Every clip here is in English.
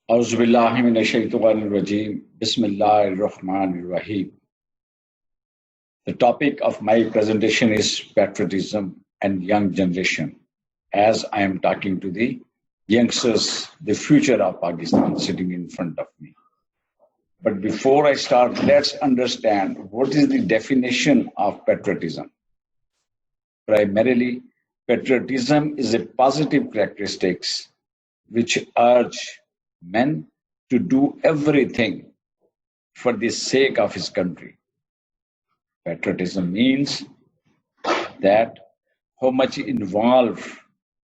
Auzu billahi minash shaitanir rajim. Bismillahir Rahmanir Rahim. The topic of my presentation is patriotism and young generation, as I am talking to the youngsters, the future of Pakistan sitting in front of me. But before I start, let's understand what is the definition of patriotism. Primarily, patriotism is a positive characteristics which urge men to do everything for the sake of his country. Patriotism means that how much involved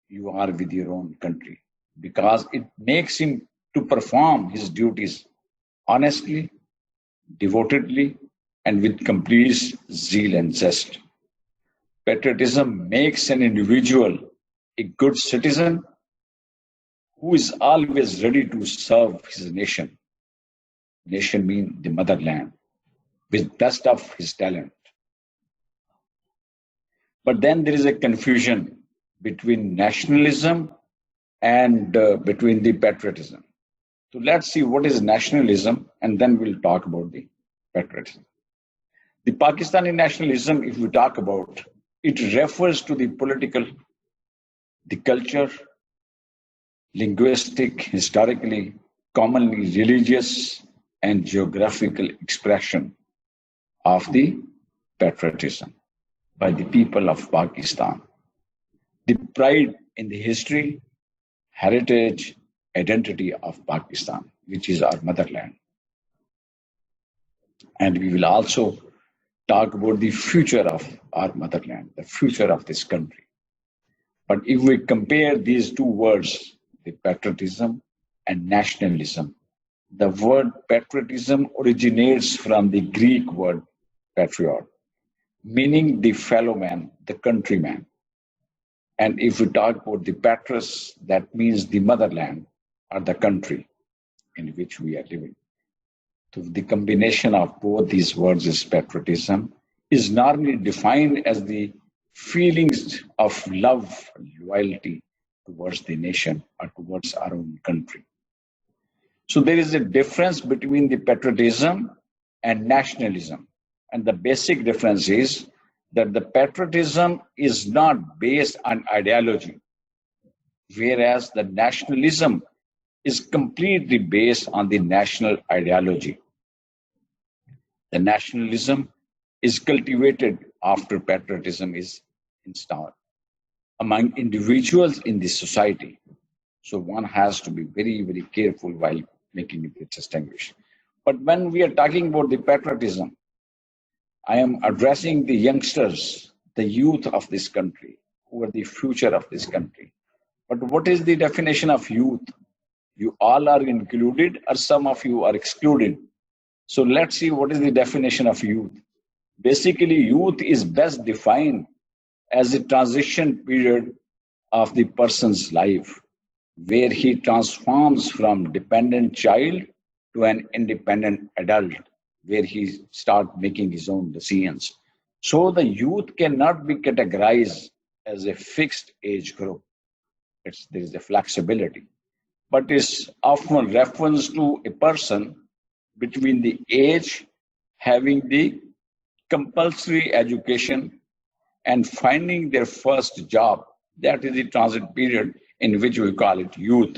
you are with your own country, because it makes him to perform his duties honestly, devotedly, and with complete zeal and zest. Patriotism makes an individual a good citizen who is always ready to serve his nation. Nation means the motherland, with best of his talent. But then there is a confusion between nationalism and between the patriotism. So let's see what is nationalism, and then we'll talk about the patriotism. The Pakistani nationalism, if we talk about, it refers to the political, the culture, linguistic, historically, commonly religious, and geographical expression of the patriotism by the people of Pakistan. The pride in the history, heritage, identity of Pakistan, which is our motherland. And we will also talk about the future of our motherland, the future of this country. But if we compare these two words, the patriotism and nationalism, the word patriotism originates from the Greek word patriot, meaning the fellow man, the countryman. And if we talk about the patris, that means the motherland or the country in which we are living. So the combination of both these words is patriotism, is normally defined as the feelings of love, loyalty towards the nation or towards our own country. So there is a difference between the patriotism and nationalism. And the basic difference is that the patriotism is not based on ideology, whereas the nationalism is completely based on the national ideology. The nationalism is cultivated after patriotism is installed among individuals in the society. So one has to be very, very careful while making it distinguish. But when we are talking about the patriotism, I am addressing the youngsters, the youth of this country, who are the future of this country. But what is the definition of youth? You all are included, or some of you are excluded. So let's see what is the definition of youth. Basically, youth is best defined as a transition period of the person's life, where he transforms from dependent child to an independent adult, where he starts making his own decisions. So the youth cannot be categorized as a fixed age group. There is a flexibility, but it's often reference to a person between the age having the compulsory education and finding their first job. That is the transit period in which we call it youth.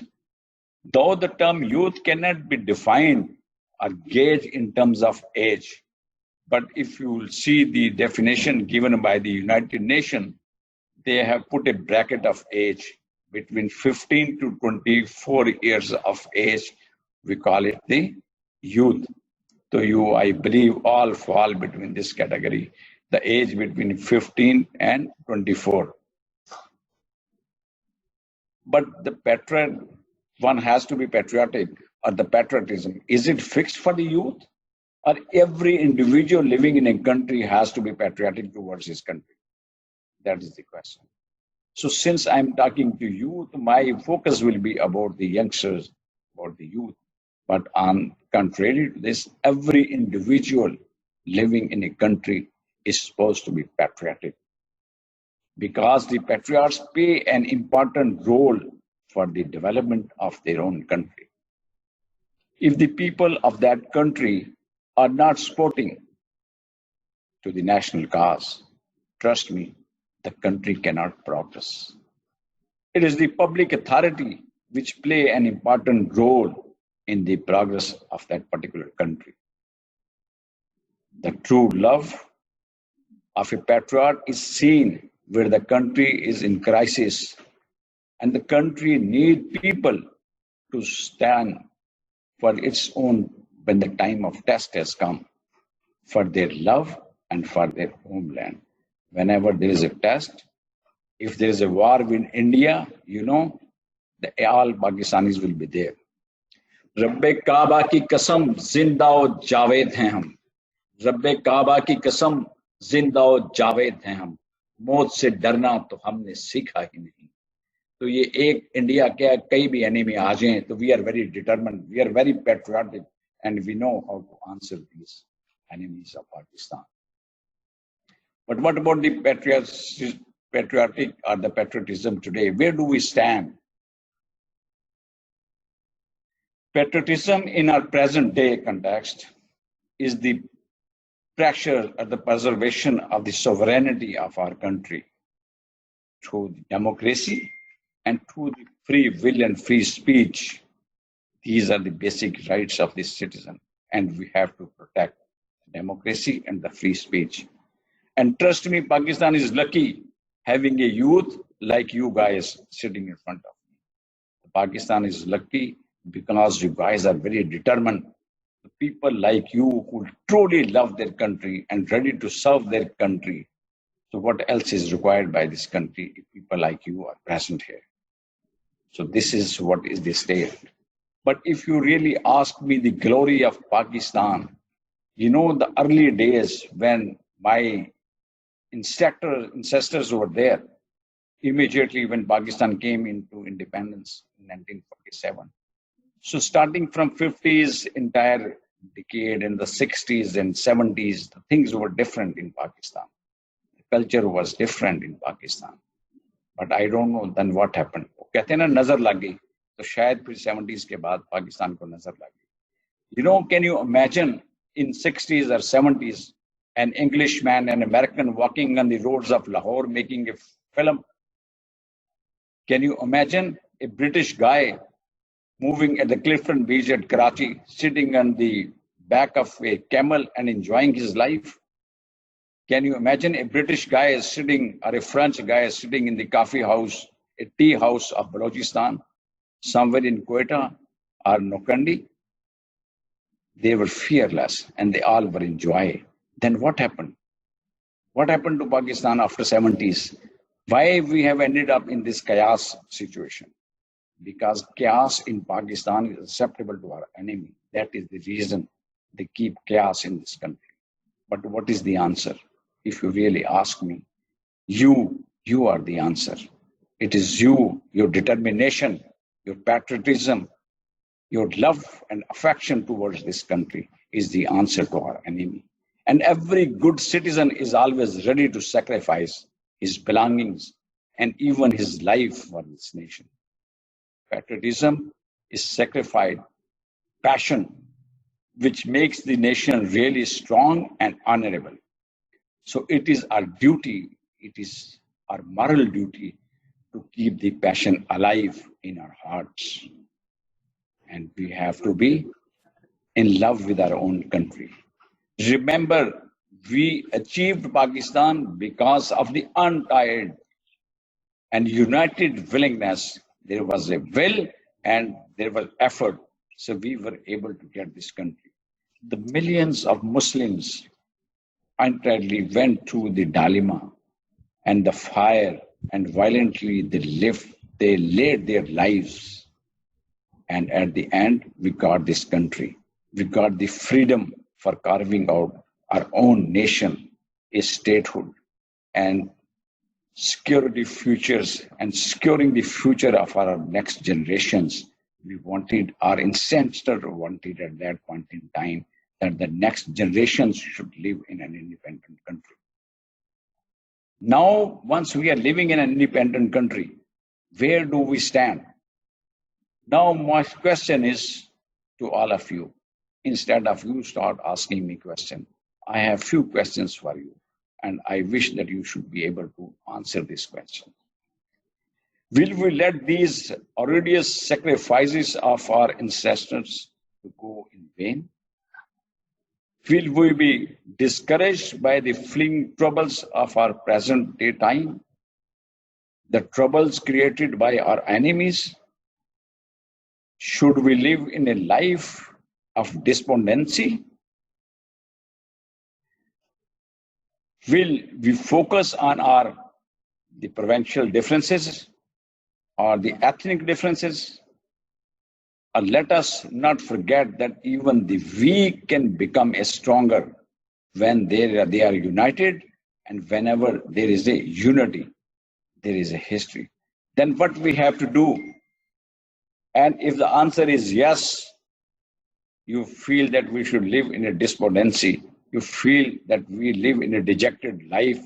Though the term youth cannot be defined or gauged in terms of age, but if you will see the definition given by the United Nations, they have put a bracket of age between 15 to 24 years of age. We call it the youth. So you, I believe, all fall between this category, the age between 15 and 24. But the one has to be patriotic, or the patriotism, is it fixed for the youth? Or every individual living in a country has to be patriotic towards his country? That is the question. So since I'm talking to youth, my focus will be about the youngsters, about the youth. But on contrary to this, every individual living in a country is supposed to be patriotic, because the patriots play an important role for the development of their own country. If the people of that country are not supporting to the national cause, trust me, the country cannot progress. It is the public authority which play an important role in the progress of that particular country. The true love of a patriot is seen where the country is in crisis and the country needs people to stand for its own when the time of test has come, for their love and for their homeland. Whenever there is a test, if there is a war in India, all Pakistanis will be there. Rabbe Kaaba ki kasam zinda o javed hain hum. Rabbe Kaaba ki kasam zinda o javed hain hum. मौत से डरना तो हमने सीखा ही नहीं. तो ये एक इंडिया क्या कई भी एनिमी आ जाएं तो we are very determined, we are very patriotic and we know how to answer these enemies of Pakistan. But what about the patriotic or the patriotism today? Where do we stand? Patriotism in our present day context is the pressure or the preservation of the sovereignty of our country through democracy and through the free will and free speech. These are the basic rights of the citizen, and we have to protect democracy and the free speech. And trust me, Pakistan is lucky having a youth like you guys sitting in front of me. Pakistan is lucky because you guys are very determined. People like you who truly love their country and ready to serve their country. So what else is required by this country if people like you are present here? So this is what is the state. But if you really ask me the glory of Pakistan, the early days when my ancestors were there, immediately when Pakistan came into independence in 1947. So starting from 50s, entire decade, in the 60s and 70s, things were different in Pakistan. The culture was different in Pakistan. But I don't know then what happened. कहते हैं ना नजर लग गई, तो शायद फिर 70s के बाद पाकिस्तान को नजर लग गई. Can you imagine in 60s or 70s an Englishman, an American walking on the roads of Lahore making a film? Can you imagine a British guy moving at the Clifton Beach at Karachi, sitting on the back of a camel and enjoying his life? Can you imagine a British guy is sitting, or a French guy is sitting in the coffee house, a tea house of Balochistan, somewhere in Quetta or Nokandi? They were fearless and they all were in joy. Then what happened? What happened to Pakistan after 70s? Why we have ended up in this chaos situation? Because chaos in Pakistan is acceptable to our enemy. That is the reason they keep chaos in this country. But what is the answer? If you really ask me, you are the answer. It is you, your determination, your patriotism, your love and affection towards this country is the answer to our enemy. And every good citizen is always ready to sacrifice his belongings and even his life for this nation. Patriotism is sacrificed passion, which makes the nation really strong and honorable. So it is our duty, it is our moral duty to keep the passion alive in our hearts. And we have to be in love with our own country. Remember, we achieved Pakistan because of the untired and united willingness. There was a will and there was effort. So we were able to get this country. The millions of Muslims untidily went through the dilemma and the fire, and violently they laid their lives. And at the end, we got this country. We got the freedom for carving out our own nation, a statehood, and security futures and securing the future of our next generations. We wanted, our ancestors wanted at that point in time, that the next generations should live in an independent country. Now, once we are living in an independent country, where do we stand? Now, my question is to all of you. Instead of you start asking me questions, I have few questions for you, and I wish that you should be able to answer this question. Will we let these arduous sacrifices of our ancestors to go in vain? Will we be discouraged by the fleeting troubles of our present day time? The troubles created by our enemies? Should we live in a life of despondency? Will we focus on the provincial differences or the ethnic differences? Or let us not forget that even the weak can become stronger when they are united, and whenever there is a unity, there is a history. Then what we have to do? And if the answer is yes, you feel that we should live in a despondency, you feel that we live in a dejected life,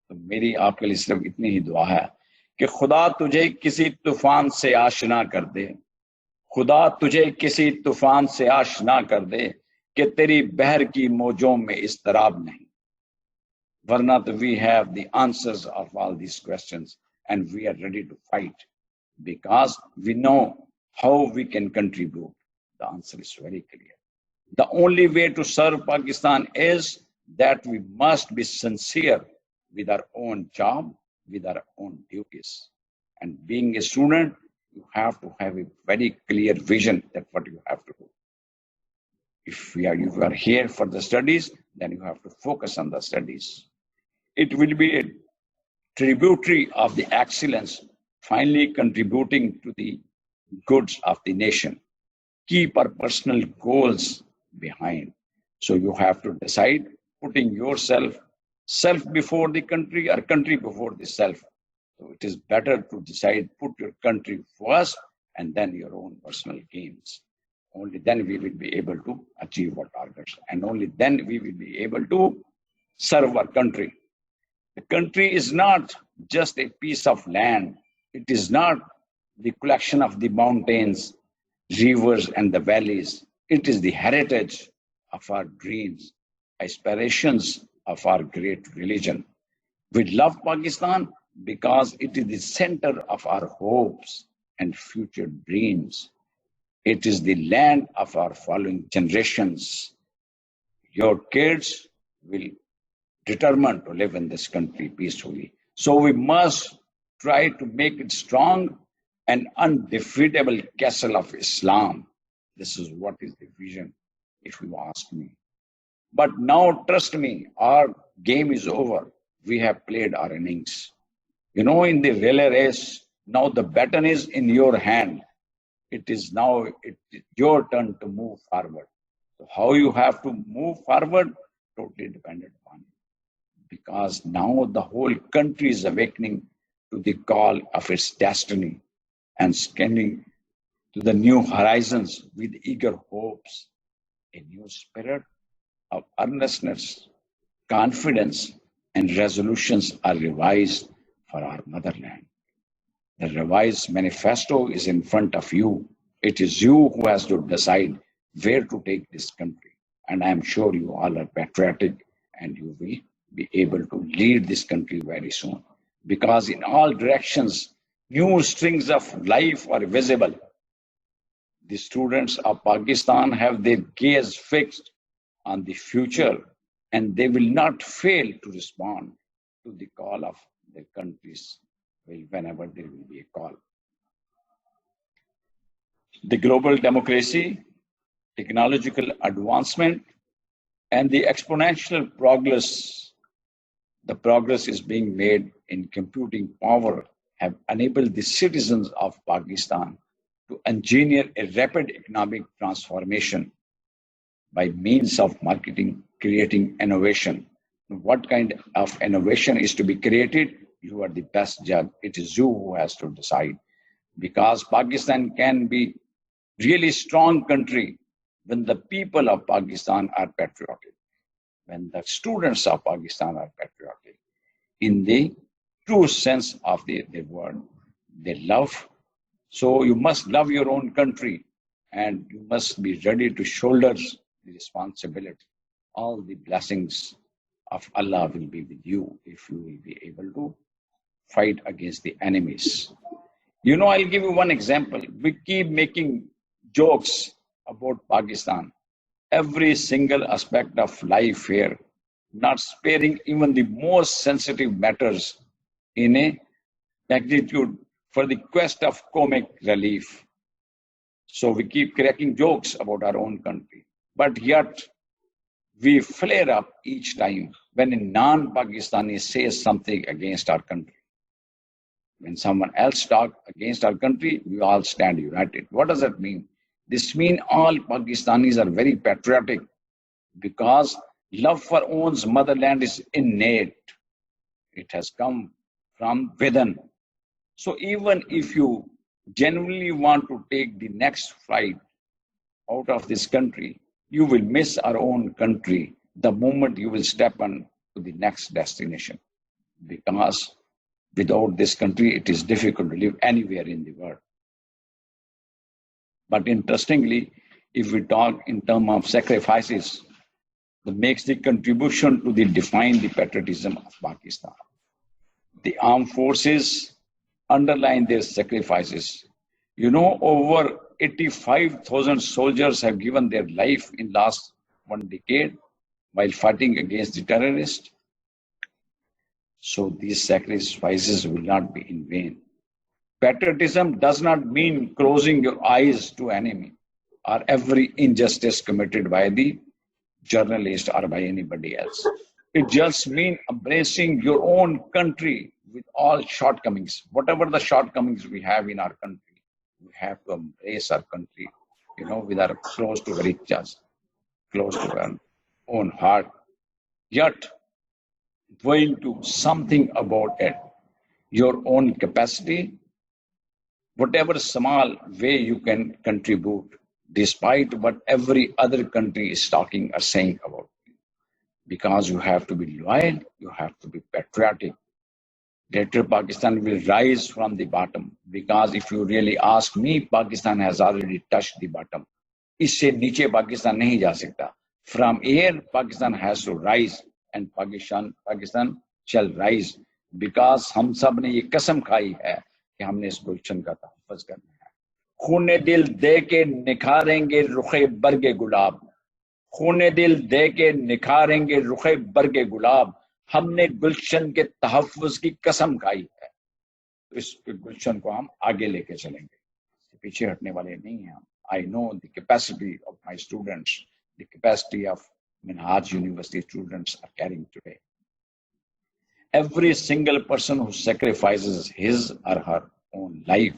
तो मेरी आपके लिए सिर्फ इतनी ही दुआ है कि खुदा तुझे किसी तूफान से आशना कर दे, खुदा तुझे किसी तूफान से आशना कर दे कि तेरी बहर की मौजों में इस्तराब नहीं. वरना तो we have the answers of all these questions and we are ready to fight because we know how we can contribute. The answer is very clear. The only way to serve Pakistan is that we must be sincere with our own job, with our own duties. And being a student, you have to have a very clear vision that what you have to do. If you are here for the studies, then you have to focus on the studies. It will be a tributary of the excellence, finally contributing to the goods of the nation. Keep our personal goals behind. So you have to decide putting yourself, self before the country or country before the self. So it is better to decide, put your country first and then your own personal gains. Only then we will be able to achieve our targets, and only then we will be able to serve our country. The country is not just a piece of land. It is not the collection of the mountains, rivers, and the valleys. It is the heritage of our dreams, aspirations of our great religion. We love Pakistan because it is the center of our hopes and future dreams. It is the land of our following generations. Your kids will determine to live in this country peacefully. So we must try to make it strong, an undefeatable castle of Islam. This is what is the vision, if you ask me. But now, trust me, our game is over. We have played our innings. You know, in the relay race, now the baton is in your hand. It is now your turn to move forward. So how you have to move forward, totally dependent upon you. Because now the whole country is awakening to the call of its destiny and scanning to the new horizons with eager hopes. A new spirit of earnestness, confidence, and resolutions are revised for our motherland. The revised manifesto is in front of you. It is you who has to decide where to take this country. And I am sure you all are patriotic and you will be able to lead this country very soon. Because in all directions, new strings of life are visible. The students of Pakistan have their gaze fixed on the future, and they will not fail to respond to the call of their countries whenever there will be a call. The global democracy, technological advancement, and the exponential progress, the progress is being made in computing power, have enabled the citizens of Pakistan to engineer a rapid economic transformation by means of marketing, creating innovation. What kind of innovation is to be created? You are the best judge. It is you who has to decide. Because Pakistan can be really strong country when the people of Pakistan are patriotic, when the students of Pakistan are patriotic. In the true sense of the word, they love. So you must love your own country and you must be ready to shoulder the responsibility. All the blessings of Allah will be with you if you will be able to fight against the enemies. You know, I'll give you one example. We keep making jokes about Pakistan. Every single aspect of life here, not sparing even the most sensitive matters in a magnitude for the quest of comic relief. So we keep cracking jokes about our own country. But yet, we flare up each time when a non-Pakistani says something against our country. When someone else talks against our country, we all stand united. What does that mean? This means all Pakistanis are very patriotic because love for one's motherland is innate. It has come from within. So even if you genuinely want to take the next flight out of this country, you will miss our own country the moment you will step on to the next destination. Because without this country, it is difficult to live anywhere in the world. But interestingly, if we talk in terms of sacrifices, that makes the contribution to define the patriotism of Pakistan. The armed forces underline their sacrifices. You know, over 85,000 soldiers have given their life in last 1 decade while fighting against the terrorists. So these sacrifices will not be in vain. Patriotism does not mean closing your eyes to enemy or every injustice committed by the journalist or by anybody else. It just means embracing your own country with all shortcomings. Whatever the shortcomings we have in our country, we have to embrace our country, you know, with our close to very chest, close to our own heart. Yet, going to something about it, your own capacity, whatever small way you can contribute, despite what every other country is talking or saying about you. Because you have to be loyal, you have to be patriotic. Later, Pakistan will rise from the bottom. Because if you really ask me, Pakistan has already touched the bottom. Isse niche Pakistan nahi ja sakta. From here, Pakistan has to rise, and Pakistan shall rise. Because हम सब ने ये कसम खाई है कि हमने इस गुलशन का तहफ़्फ़ुज़ करना है. खूने दिल दे के निखारेंगे रुखे बरगे गुलाब. खूने दिल दे के निखारेंगे रुखे बरगे गुलाब. हमने गुलशन के तहफ़्फ़ुज़ की कसम खाई है. तो इस गुलशन को हम आगे लेके चलेंगे, पीछे हटने वाले नहीं हैं हम. I know the capacity of my students, the capacity of Mehmood University students are carrying today. Every single person who sacrifices his or her own life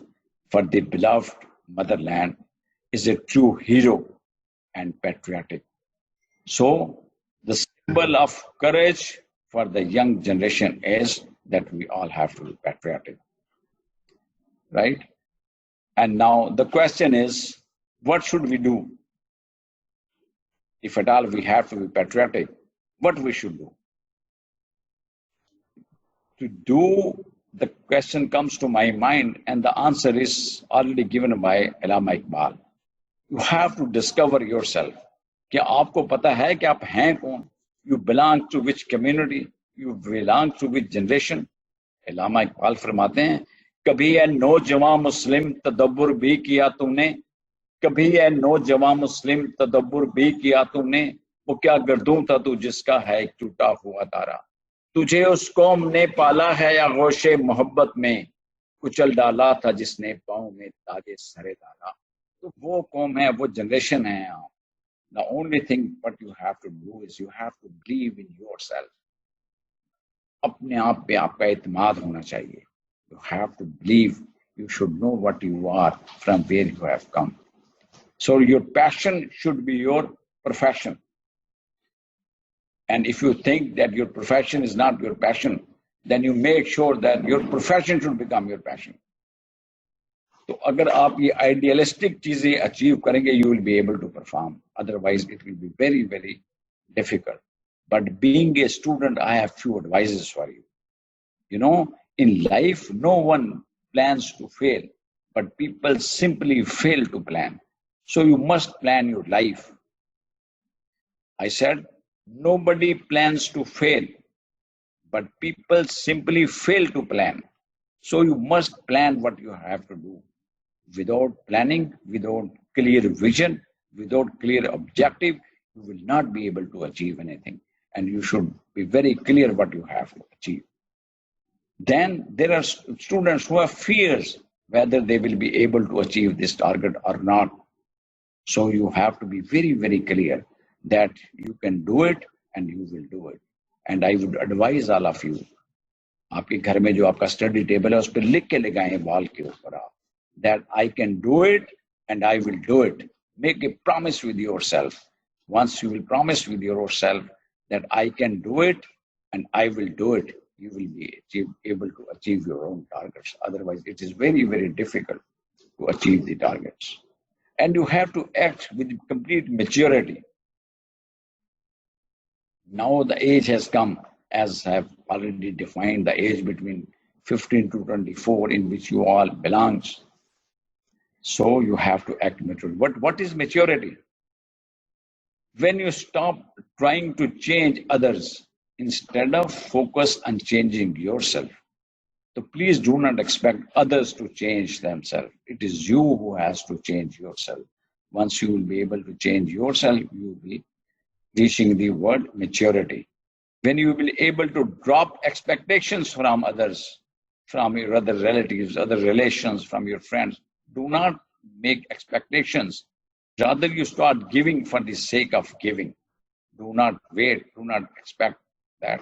for the beloved motherland is a true hero and patriotic. So the symbol of courage for the young generation is that we all have to be patriotic, right? And now the question is, what should we do? If at all we have to be patriotic, what we should do? To do, the question comes to my mind, and the answer is already given by Allama Iqbal. You have to discover yourself. क्या आपको पता है कि आप हैं कौन? You belong to which community? You belong to which generation? Allama Iqbal फरमाते हैं, कभी है नौजवान मुस्लिम तदब्बुर भी किया तुमने, कभी है नौजवान मुस्लिम तदब्बुर भी किया तुमने, वो क्या गर्दूं था तू जिसका है एक टूटा हुआ तारा. तुझे उस कौम ने पाला है या गोशे मोहब्बत में, कुचल डाला था जिसने पाँव में ताजे सरे डाला. तो वो कौम है, वो जनरेशन है. The only thing what you have to do is you have to believe in yourself. अपने आप पे आपका इत्मीनान होना चाहिए. You have to believe. You should know what you are, from where you have come. So your passion should be your profession. And if you think that your profession is not your passion, then you make sure that your profession should become your passion. तो अगर आप ये idealistic चीजें achieve करेंगे, you will be able to perform. Otherwise, it will be very, very difficult. But being a student, I have few advices for you. You know, in life, no one plans to fail, but people simply fail to plan. So you must plan your life. I said, nobody plans to fail, but people simply fail to plan. So you must plan what you have to do. Without planning, without clear vision, without clear objective, you will not be able to achieve anything. And you should be very clear what you have to achieve. Then there are students who have fears whether they will be able to achieve this target or not. So you have to be very, very clear that you can do it and you will do it. And I would advise all of you, आपके घर में जो आपका study table है उस पर लिख के लगाएं वॉल के ऊपर आप, that I can do it and I will do it. Make a promise with yourself. Once you will promise with yourself that I can do it and I will do it, you will be able to achieve your own targets. Otherwise, it is very, very difficult to achieve the targets. And you have to act with complete maturity. Now the age has come, as I have already defined, the age between 15 to 24 in which you all belong. So you have to act maturely. What is maturity? When you stop trying to change others instead of focus on changing yourself. So please do not expect others to change themselves. It is you who has to change yourself. Once you will be able to change yourself, you will be reaching the word maturity. When you will be able to drop expectations from others, from your other relatives, other relations, from your friends, do not make expectations. Rather, you start giving for the sake of giving. Do not wait, do not expect that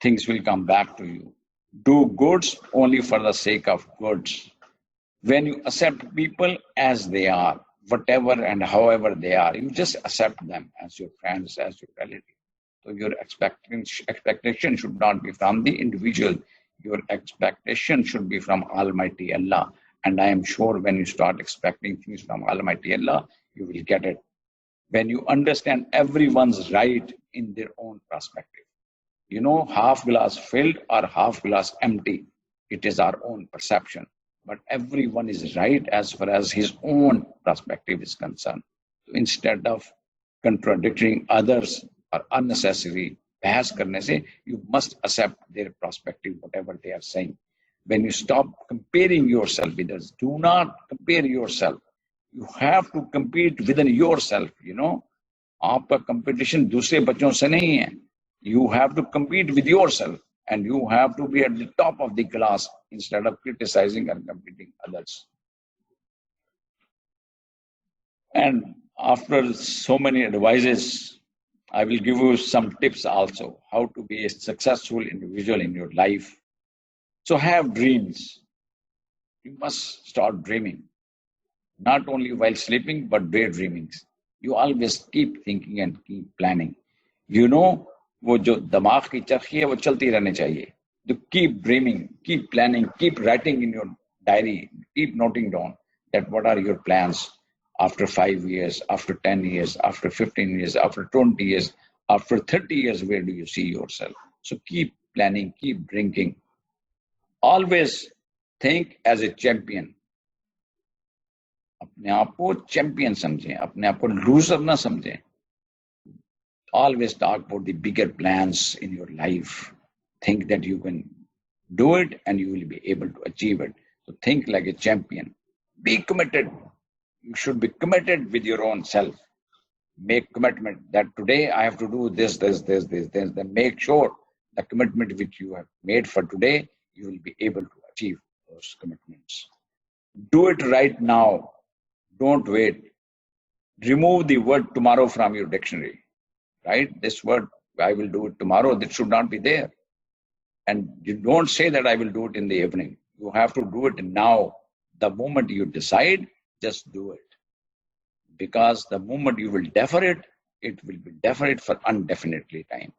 things will come back to you. Do goods only for the sake of goods. When you accept people as they are, whatever and however they are, you just accept them as your friends, as your relatives. So your expectation should not be from the individual. Your expectation should be from Almighty Allah. And I am sure when you start expecting things from Almighty Allah, you will get it. When you understand everyone's right in their own perspective. You know, half glass filled or half glass empty. It is our own perception. But everyone is right as far as his own perspective is concerned. So instead of contradicting others or unnecessary bahas karne se, you must accept their perspective, whatever they are saying. When you stop comparing yourself with others, do not compare yourself. You have to compete within yourself, you know. Aapka competition dusre bachon se nahi hai. You have to compete with yourself and you have to be at the top of the class instead of criticizing and competing others. And after so many advices, I will give you some tips also, how to be a successful individual in your life. So have dreams. You must start dreaming. Not only while sleeping, but daydreaming. You always keep thinking and keep planning. You know, वो जो दिमाग की चरखी है वो चलती रहनी चाहिए. To keep dreaming, keep planning, keep writing in your diary, keep noting down that what are your plans after 5 years, after 10 years, after 15 years, after 20 years, after 30 years, where do you see yourself? So keep planning, keep drinking. Always think as a champion. अपने आप को champion समझें, अपने आप को loser ना समझें. Always talk about the bigger plans in your life. Think that you can do it and you will be able to achieve it. So think like a champion. Be committed. You should be committed with your own self. Make commitment that today I have to do this. Then make sure the commitment which you have made for today, you will be able to achieve those commitments. Do it right now. Don't wait. Remove the word tomorrow from your dictionary. Right? This word, I will do it tomorrow, that should not be there. And you don't say that I will do it in the evening. You have to do it now. The moment you decide, just do it. Because the moment you will defer it, it will be deferred for indefinitely time.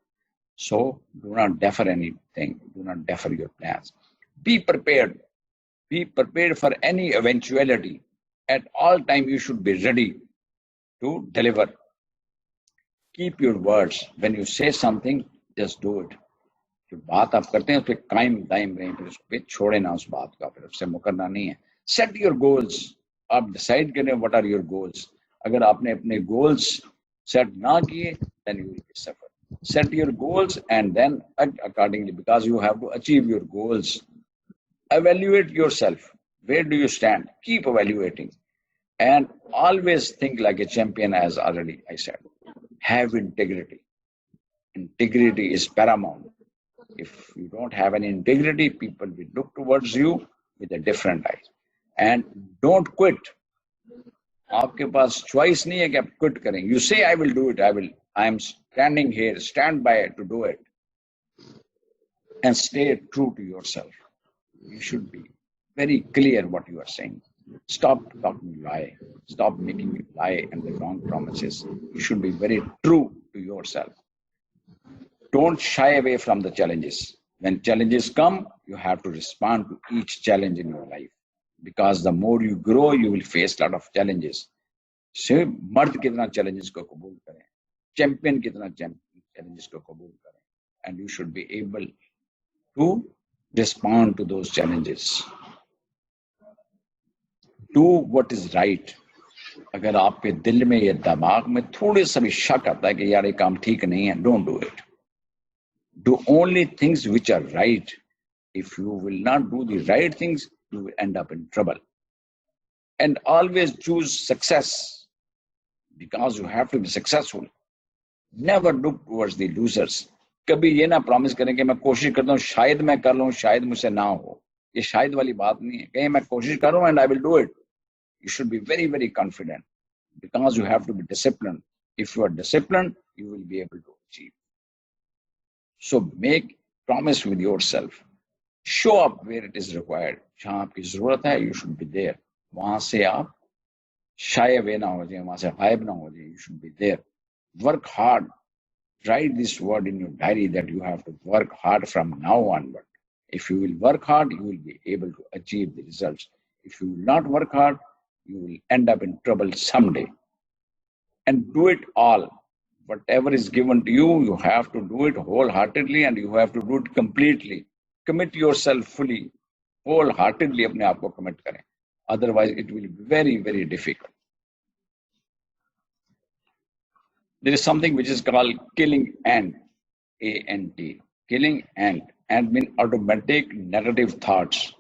So do not defer anything. Do not defer your plans. Be prepared. Be prepared for any eventuality. At all time, you should be ready to deliver. Keep your words. When you say something, just do it. जो बात आप करते हैं उस पर कायम दायम रहें, फिर उस पर छोड़े ना उस बात का, फिर उससे मुकरना नहीं है. Set your goals आप डिसाइड करें what are your goals. अगर आपने अपने goals set ना किए, then you will be suffer. Set your goals and then act accordingly, because you have to achieve your goals. Evaluate yourself. Where do you stand? Keep evaluating. And always think like a champion, as already I said. Have integrity. Integrity is paramount. If you don't have any integrity, people will look towards you with a different eyes. And don't quit. आपके पास choice नहीं है कि आप quit करें. You say, I will do it. I am standing here. Stand by it to do it. And stay true to yourself. You should be very clear what you are saying. Stop talking lie. Stop making lie and the wrong promises. You should be very true to yourself. Don't shy away from the challenges. When challenges come, you have to respond to each challenge in your life. Because the more you grow, you will face a lot of challenges. So, मर्द कितना challenges को कबूल करें, champion कितना challenges को कबूल करें, and you should be able to respond to those challenges. Do what is right. अगर आपके दिल में या दिमाग में थोड़े सा भी शक आता है कि यार ये काम ठीक नहीं है, don't do it. Do only things which are right. If you will not do the right things, you will end up in trouble. And always choose success, because you have to be successful. Never look towards the losers. कभी ये ना promise करें कि मैं कोशिश करता हूँ, शायद मैं कर लूँ, शायद मुझसे ना हो. ये शायद वाली बात नहीं है. कहीं मैं कोशिश करूँ and I will do it. You should be very, very confident, because you have to be disciplined. If you are disciplined, you will be able to achieve. So make promise with yourself. Show up where it is required. जहाँ आपकी जरूरत है, you should be there. वहाँ से आप shy away ना हो जाए, वहाँ से गायब ना हो जाए. You should be there. Work hard. Write this word in your diary that you have to work hard from now onward. If you will work hard, you will be able to achieve the results. If you will not work hard, you will end up in trouble someday. And do it all. Whatever is given to you, you have to do it wholeheartedly, and you have to do it completely. Commit yourself fully, wholeheartedly अपने आप को commit करें. Otherwise, it will be very, very difficult. There is something which is called killing ant, A-N-T. Killing ant. Ant means automatic negative thoughts.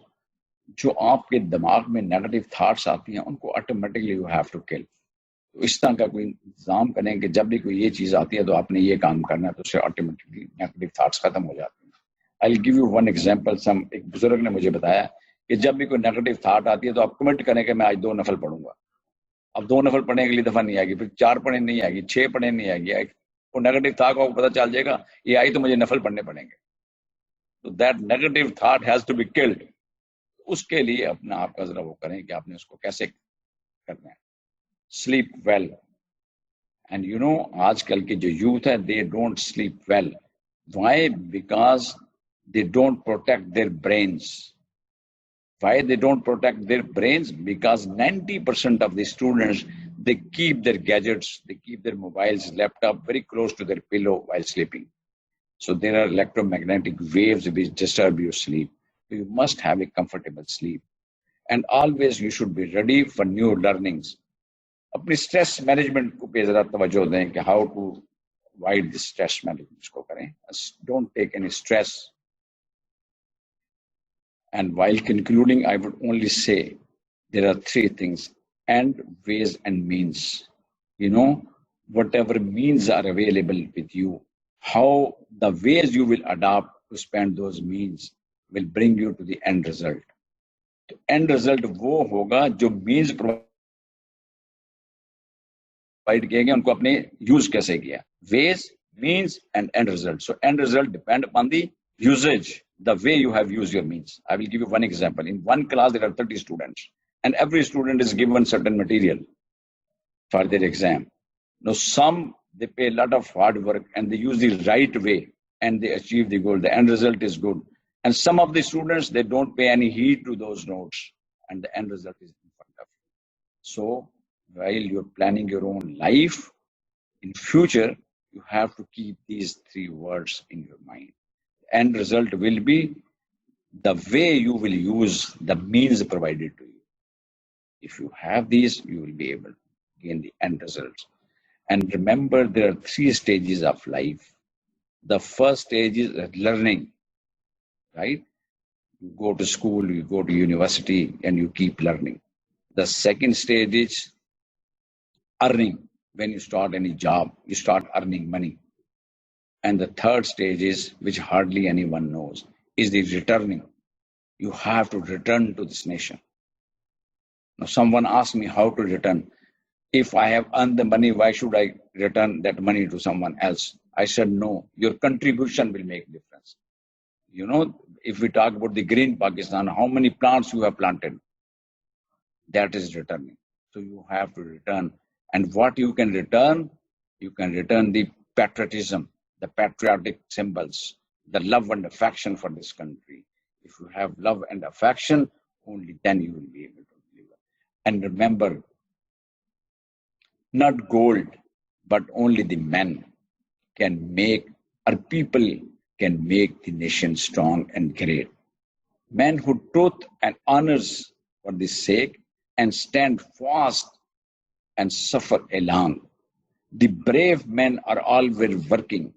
जो आपके दिमाग में negative thoughts आती हैं, उनको automatically you have to kill. तो इस तरह का कोई इंतजाम करें कि जब भी कोई ये चीज आती है तो आपने ये काम करना है, तो उससे ऑटोमेटिकली नेगेटिव थॉट्स खत्म हो जाते हैं. I will give you one example. एक बुजुर्ग ने मुझे बताया कि जब भी कोई नेगेटिव थॉट आती है तो आप कमिट करें कि मैं आज 2 नफल पढ़ूंगा. अब 2 नफल पढ़ने के लिए दफा नहीं आएगी, फिर 4 पढ़ने नहीं आएगी, 6 पढ़ने नहीं आएगी. वो नेगेटिव थॉट को पता चल जाएगा ये आई तो मुझे नफल पढ़ने पड़ेंगे. तो that negative thought has to be killed. उसके लिए अपना आपका जरा वो करें कि आपने उसको कैसे करना है. Sleep well. And you know, आजकल के जो youth है, they don't sleep well. Why? Because they don't protect their brains. Why they don't protect their brains? Because 90% of the students, they keep their gadgets, they keep their mobiles, laptop very close to their pillow while sleeping. So there are electromagnetic waves which disturb your sleep. So you must have a comfortable sleep. And always you should be ready for new learnings. अपनी stress management को पे जरा तवज्जो दें कि how to avoid the stress management इसको करें. Don't take any stress. And while concluding I would only say there are 3 things: ends, ways and means. You know, whatever means are available with you, how the ways you will adopt to spend those means will bring you to the end result. तो end result वो होगा जो means provide किए गए उनको आपने use कैसे किया. Ways, means and end result. So end result depend upon the usage, the way you have used your means. I will give you one example. In one class there are 30 students and every student is given certain material for their exam. Now some, they pay a lot of hard work and they use the right way and they achieve the goal. The end result is good. And some of the students, they don't pay any heed to those notes and the end result is in front of you. So while you're planning your own life in future, you have to keep these 3 words in your mind. The end result will be the way you will use the means provided to you. If you have these, you will be able to gain the end results. And remember, there are 3 stages of life. The first stage is learning, right? You go to school, you go to university, and you keep learning. The second stage is earning. When you start any job, you start earning money. And the third stage is, which hardly anyone knows, is the returning. You have to return to this nation. Now, someone asked me how to return. If I have earned the money, why should I return that money to someone else? I said, no, your contribution will make difference. You know, if we talk about the green Pakistan, how many plants you have planted? That is returning. So you have to return. And what you can return the patriotism, the patriotic symbols, the love and affection for this country. If you have love and affection, only then you will be able to deliver. And remember, not gold, but only the men can make, or people can make the nation strong and great. Men who truth and honors for the sake and stand fast and suffer along. The brave men are always working.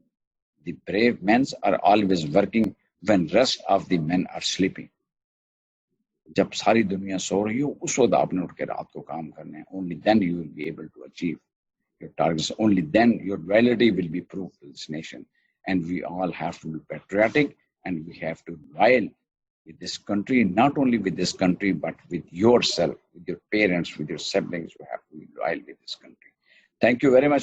The brave men are always working when rest of the men are sleeping. जब सारी दुनिया सो रही हो, उस वक्त आपने उठ के रात को काम करना है. Only then you will be able to achieve your targets. Only then your loyalty will be proved to this nation. And we all have to be patriotic, and we have to be loyal with this country, not only with this country, but with yourself, with your parents, with your siblings. You have to be loyal with this country. Thank you very much.